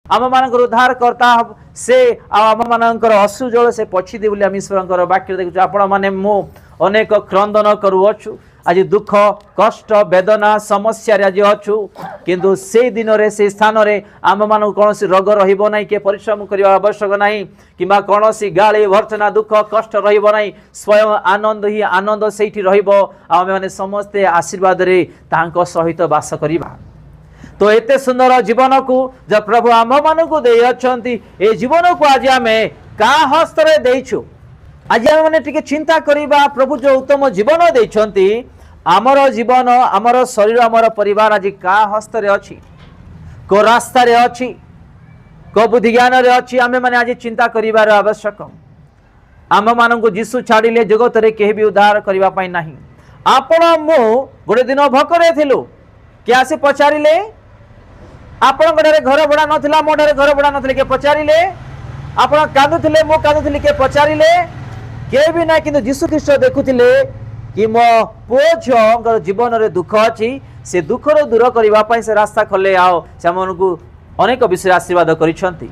आम मान उद्धारकर्ता से आम मान अश्रु जल से पछिदे बोली आम ईश्वर वाक्य देखु आपण मैंने मु अनेक क्रंदन करुअछु आज दुख कष्ट वेदना समस्या आज अच्छु किंतु से दिन रे से स्थान रे आम मान कौन रोग रहिबो नहीं के परिश्रम करने आवश्यक नहीं किंबा कौन गाली भर्सना दुख कष्ट रहिबो नहीं स्वयं आनंद ही आनंद सेठी रहिबो आम माने समस्ते आशीर्वाद रे तांको सहित वास करिबा। तो एते सुंदर जीवन को जब प्रभु आम मान को दे अछंती ए जीवन को आज आम का हस्त रे देइछु आज आम माने टिके चिंता करिबा प्रभु जो उत्तम जीवन देइछंती आमर जीवन आमर शरीर आमर परिवार आज का हस्त रे अछि को रास्ता रे अछि को बुद्धि ज्ञान रे अछि आमे माने आज चिंता करिवार आवश्यक। आम मान को जीसु छाड़िले जगत रे केहि भी उद्धार करिवा पई नाही। आपण मु गोटे दिन भकरे थिलु के आसी पचारिले आपण गडरे घर भड़ा नथिला मो डरे घर भड़ा नथिले के पचारिले आपण कांदुथिले मो कांदुथिले के पचारिले के भी ना किंतु जीसु ख्रीष्ट देखुथिले कि मो पुओ झीर जीवन रे दुख अच्छी से दुख दूर करने से रास्ता खोले आओ से अनेक विषय आशीर्वाद करिसेंती।